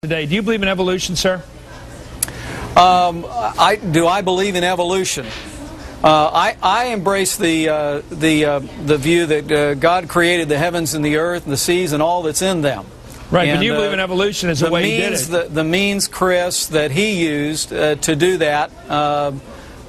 Today, do you believe in evolution, sir? Do I believe in evolution? I embrace the view that God created the heavens and the earth and the seas and all that's in them. Right, and, but you believe in evolution as the way he did it. The means, Chris, that he used to do that,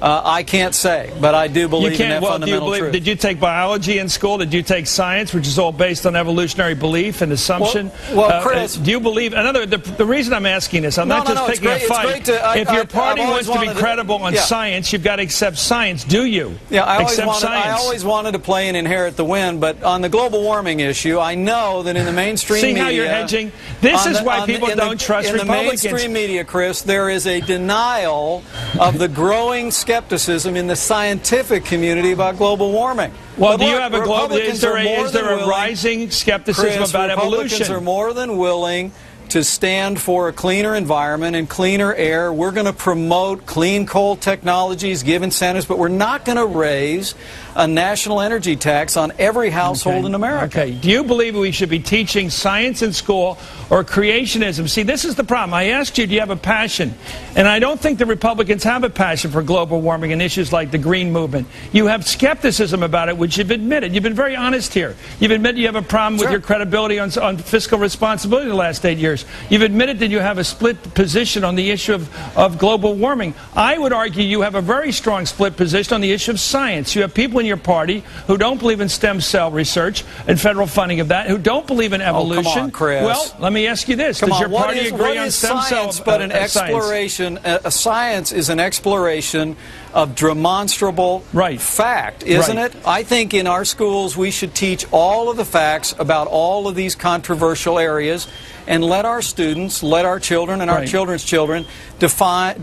I can't say, but I do believe in that fundamental truth. Did you take biology in school? Did you take science, which is all based on evolutionary belief and assumption? Well, Chris, do you believe? The reason I'm asking this, I'm not just picking a fight. If your party wants to be credible on science, you've got to accept science. Do you? Yeah, I always wanted to play and inherit the win, but on the global warming issue, I know that in the mainstream media... See how you're hedging? This is why people don't trust Republicans. In the mainstream media, Chris, there is a denial of the growing skepticism in the scientific community about global warming. Well, do you have is there a rising skepticism about evolution? Republicans are more than willing to stand for a cleaner environment and cleaner air. We're going to promote clean coal technologies, give incentives, but we're not going to raise a national energy tax on every household in America. Okay. Do you believe we should be teaching science in school or creationism? See, this is the problem. I asked you, do you have a passion? And I don't think the Republicans have a passion for global warming and issues like the green movement. You have skepticism about it, which you've admitted. You've been very honest here. You've admitted you have a problem with your credibility on fiscal responsibility the last 8 years. You've admitted that you have a split position on the issue of global warming. I would argue you have a very strong split position on the issue of science. You have people in your party who don't believe in stem cell research and federal funding of that, who don't believe in evolution. Oh, come on, Chris. Well, let me ask you this. Does your party agree on stem cells? But an exploration, science is an exploration of demonstrable fact, isn't it? I think in our schools we should teach all of the facts about all of these controversial areas and let our students, let our children and our children's children decide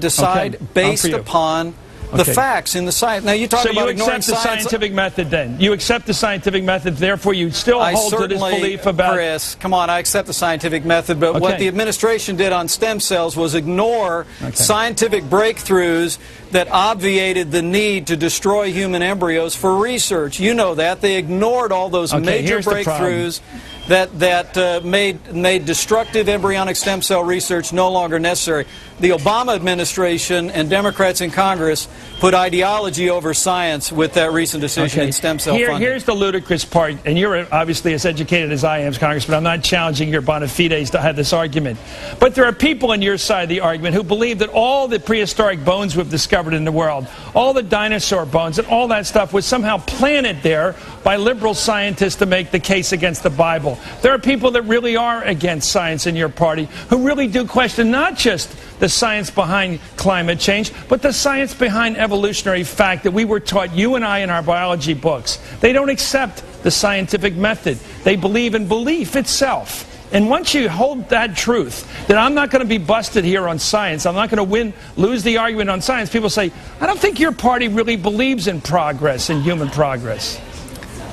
based upon the facts in the science. Now you talk about ignoring science. So you accept the scientific method then? You accept the scientific method, therefore you still hold to this belief about... Chris, come on, I accept the scientific method, but what the administration did on stem cells was ignore scientific breakthroughs that obviated the need to destroy human embryos for research. You know that. They ignored all those major breakthroughs that made destructive embryonic stem cell research no longer necessary. The Obama administration and Democrats in Congress put ideology over science with that recent decision in stem cell funding. Here's the ludicrous part, and you're obviously as educated as I am, Congressman. I'm not challenging your bona fides to have this argument. But there are people on your side of the argument who believe that all the prehistoric bones we've discovered in the world, all the dinosaur bones and all that stuff was somehow planted there by liberal scientists to make the case against the Bible. There are people that really are against science in your party who really do question not just the science behind climate change, but the science behind evolutionary fact that we were taught, you and I, in our biology books. They don't accept the scientific method. They believe in belief itself. And once you hold that truth, that I'm not going to be busted here on science, I'm not going to lose the argument on science, people say, I don't think your party really believes in progress, in human progress.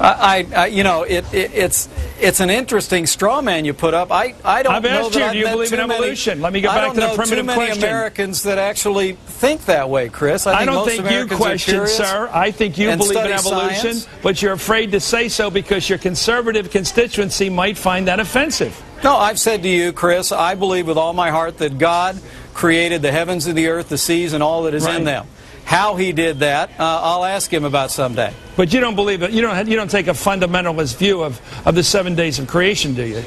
You know, it's an interesting straw man you put up. I don't I've know asked that you, do you believe in evolution? Let me get back to the primitive question. I don't know too many Americans that actually think that way, Chris. I don't think you question, sir. I think you believe in evolution, but you're afraid to say so because your conservative constituency might find that offensive. No, I've said to you, Chris, I believe with all my heart that God created the heavens and the earth, the seas, and all that is in them. How he did that, I'll ask him about someday. But you don't believe it. You don't take a fundamentalist view of the 7 days of creation, do you?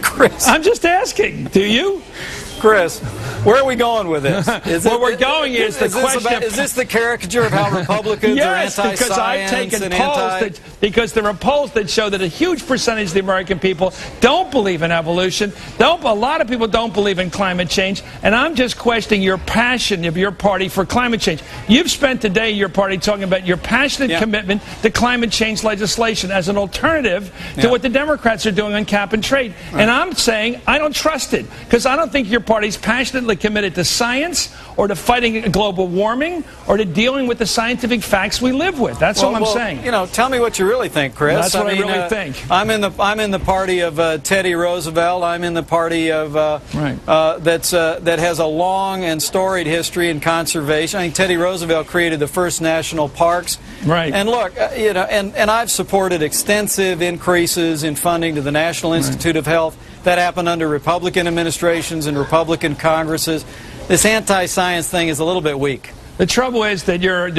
Chris, I'm just asking. Do you? Chris, where are we going with this? Where we're going is the question. Is this the caricature of how Republicans are anti-science? Because I've taken polls because there are polls that show that a huge percentage of the American people don't believe in evolution. A lot of people don't believe in climate change, and I'm just questioning your passion of your party for climate change. You've spent today your party talking about your passionate commitment to climate change legislation as an alternative to what the Democrats are doing on cap and trade. And I'm saying I don't trust it because I don't think your party's passionately committed to science or to fighting global warming or to dealing with the scientific facts we live with. That's all I'm saying. You know, tell me what you really think, Chris. That's what I really think. I'm in the party of Teddy Roosevelt. I'm in the party of that has a long and storied history in conservation. I think Teddy Roosevelt created the first national parks. Right. And look, you know, and I've supported extensive increases in funding to the National Institute of Health. That happened under Republican administrations and Republican Congresses. This anti-science thing is a little bit weak. The trouble is that your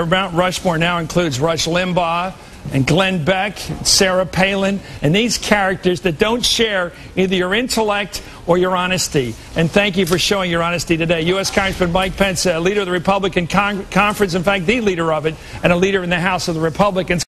Mount Rushmore now includes Rush Limbaugh and Glenn Beck, Sarah Palin, and these characters that don't share either your intellect or your honesty. And thank you for showing your honesty today. U.S. Congressman Mike Pence, leader of the Republican Conference, in fact, the leader of it, and a leader in the House of the Republicans.